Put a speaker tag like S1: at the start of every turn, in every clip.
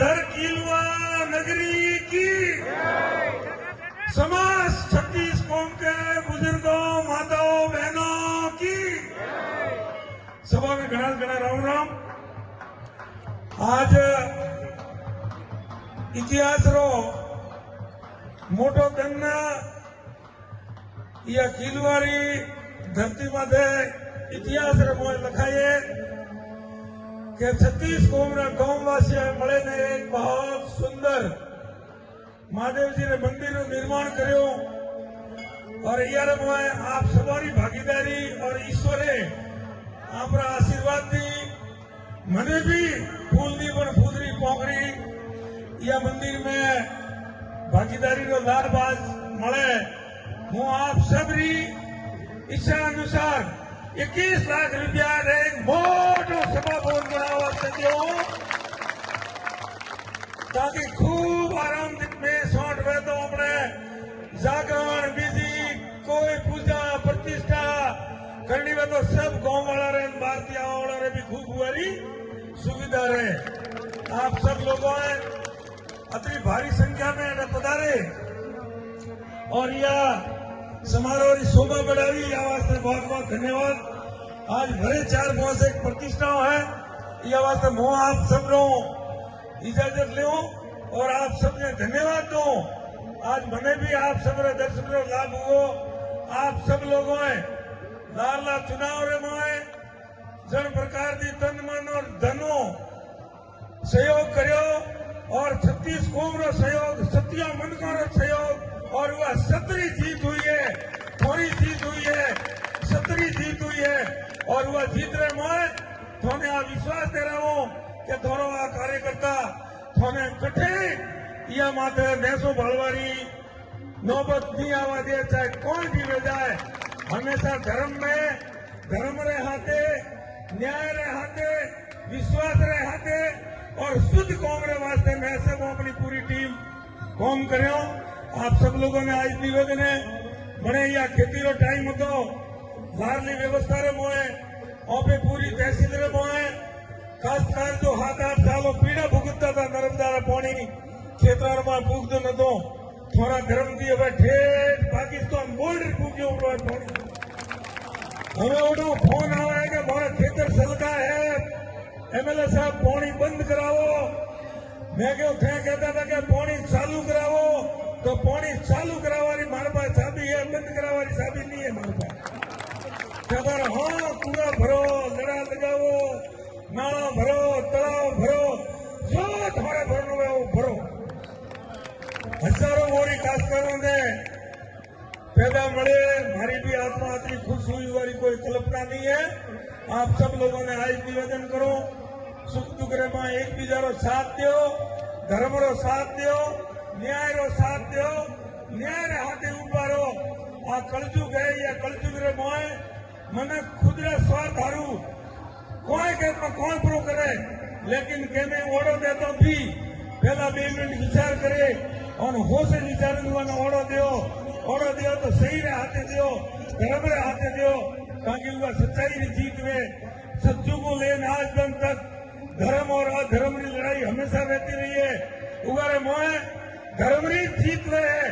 S1: धर कीलवा नगरी की समाज 36 कौम के बुजुर्गों माताओं बहनों की सभा में घना घना राम राम। आज इतिहास रो मोटो दिन या कीलवारी धरती माथे इतिहास रे मोए लखाये कि 36 कौम रा गांववासी मळे ने एक बहुत सुंदर महादेव जी ने मंदिर નું निर्माण કર્યો और यार मोए आप सवारी भागीदारी और ईश्वरे आपरा आशीर्वाद दी मने भी फूल दी पण फूदरी पोकरी या मंदिर में भागीदारी रो लाभ आज मळे। हूँ आप सबरी इच्छा अनुसार 21 लाख रुपया एक मोटो सभा भवन बनावा सको ताकि खूब आराम में सौंट वे तो अपने जागरण विधि कोई पूजा प्रतिष्ठा करनी वे तो सब गांव वाला रे भारतीय वाला रे भी खूब हुआरी सुविधा रहे। आप सब लोगों ने अति भारी संख्या में पधारे और यह समारोह की शोभा बढ़ावी यह वास्ते बहुत बहुत धन्यवाद। आज भरे 4 एक प्रतिष्ठा है यह वास्ते मैं आप सब लोग इजाजत लो और आप सबने धन्यवाद दो। आज मने भी आप सब दर्शन रो लाभ हुओ। आप सब लोगों ने लाला चुनाव रे मोए जन प्रकार की तन मन और धनो सहयोग करो और 36 कौम रो सहयोग 70 मनकों रो सहयोग और वह 17 जीत हुई है, थोड़ी जीत हुई है, 17 जीत हुई है और वह जीत रहे मोए थोने आ विश्वास दे रहा हूं कि थोड़ो आ कार्यकर्ता थोने कठे या माथे नेसो भलवारी नौबत नहीं आवा दे चाहे कौन भी ले जाए। हमेशा धर्म रे हाथे न्याय रे हाथे विश्वास रे हाथे और शुद्ध कौम रे वास्ते मैं सब अपनी पूरी टीम कौम करो। आप सब लोगों ने आज निवेदन है बने या खेती रो टाइम होतो लारली व्यवस्था रे मोए ओपे पूरी तहसील रे मोए खासकर जो 7-8 सालों पीड़ा भुगतता था नर्मदा रा पानी खेतर में भूखतो नतो थोड़ा गर्म थी હવે ठेठ पाकिस्तान बॉर्डर भूख्यो पानी हमें उठो फोन आवा है कि मारा खेतर सलका है एमएलए साहब पानी बंद कराओ। मैं क्यों कहता था कि पानी चालू कराओ तो पानी चालू करावारी मारे पास चाबी है बंद करावारी चाबी नहीं है मारे पास। खबर हाँ कुआ भरो लड़ा लगाओ नाला भरो तलाव भरो जो तुम्हारा भरना है वो भरो। हजारों मोरी काश्तकारों ने पैदा मळे मारी भी आत्मा इतनी खुश हुई वाली कोई कल्पना नहीं है। आप सब लोगों ने आज निवेदन करो सुख दुख रे में एक बीजा रो साथ दो धर्म रो साथ दो न्याय रो साथ दो न्याय रे हाथे उभा रहो। आ कलजुग है या कलजुग रे मोए मने खुद रे स्वार्थ हारू कोई कहता कौन प्रो करे लेकिन कहने ओढ़ो दे तो भी पहला 2 मिनट विचार करे और होश विचार ओढ़ो दियो तो सही रे हाथे दियो धर्म रे हाथे दियो ताकि वह सच्चाई की जीत में सच्चू को लेन आज दिन तक धर्म और अधर्म की लड़ाई हमेशा रहती रही है। उगारे मोए धर्म की जीत रहे है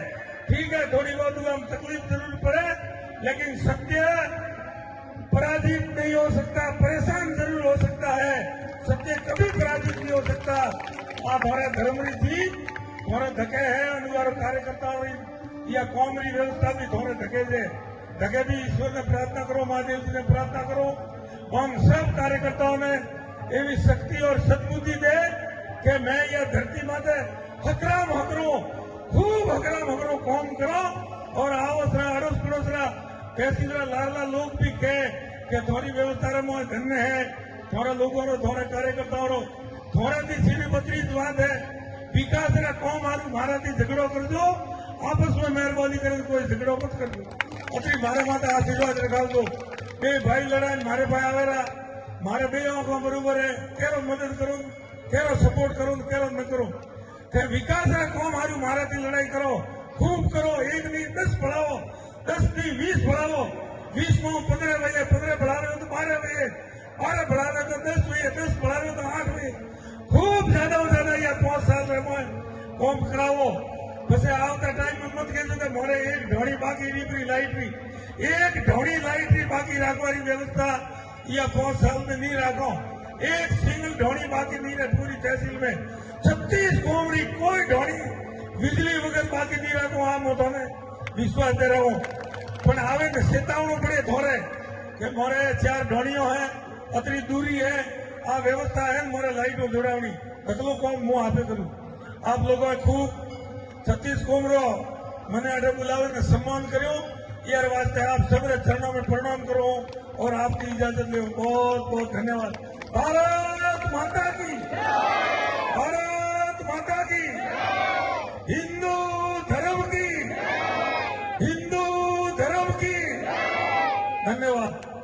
S1: ठीक है थोड़ी बहुत हम तकलीफ जरूर पड़े लेकिन सत्य पराजित नहीं हो सकता परेशान जरूर हो सकता है सत्य कभी पराजित नहीं हो सकता। आप हमारे धर्म की जीत थोड़े धके है अनुवार कार्यकर्ताओं या कौम की व्यवस्था भी थोड़े धके भी ईश्वर ने प्रार्थना करो महादेव जी ने प्रार्थना करो हम सब कार्यकर्ताओं ने एवं शक्ति और सद्बुद्धि दे कि मैं यह धरती माते हकराम हकरो खूब हकराम हकरो कौम करो और आवसरा अड़ोस पड़ोसरा तहसील लाला लोग भी कहे कि थोड़ी व्यवस्था में धन्य है थोड़ा लोगों रो थोड़े कार्यकर्ताओं रो थोड़ा दी सीधी बतरी बात है विकास रा कौम आलू मारा थी झगड़ो कर दो आपस में मेहरबानी कर कोई झगड़ो मत कर दो अतरी मारे माता आशीर्वाद रखा दो बे भाई लड़ाई मारे भाई आवेरा मारे बे आंखों बरोबर है केरो मदद करूं केरो सपोर्ट करूं केरो न करूं कि विकास रा कौम आलू मारा थी लड़ाई करो खूब करो 1 नहीं 10 बढ़ाओ 10 नहीं 20 बढ़ाओ 20 को 15 बजे 15 बढ़ा रहे हो तो 12 बजे 12 बढ़ा रहे हो तो 10 बजे 10 बढ़ा रहे हो तो 8 बजे खूब ज्यादा से ज्यादा या 5 કોમ કરાવો પછી આવતા ટાઈમ મત કહેજો કે મારે એક ઢોળી બાકી નીકળી લાઇટની એક ઢોળી લાઇટની બાકી રાખવાની વ્યवस्था या 5 साल में नहीं રાખો एक सिंगल ढोणी बाकी नहीं रहे पूरी तहसील में 36 कोमड़ी कोई ढोणी बिजली वगैरह बाकी नहीं રાખો આ મોટાને विश्वास दे रहा हूँ પણ આવે ને ચેતાવવું પડે થોડે કે મારે 4 ઢોણીઓ હે અતરી दूरी है આ વ્યવસ્થા है મારે લાइटो જોડાવણી એટલું કોમ હું આપે કરું આપ લોકોએ ખૂબ 36 कोमरो મને આડે बुलावे सम्मान કર્યો यार वास्ते आप सबरे चरणों में प्रणाम करो और आपकी इजाजत ले बहुत बहुत धन्यवाद भारत माता की भारत माता की हिंदू धर्म की धन्यवाद।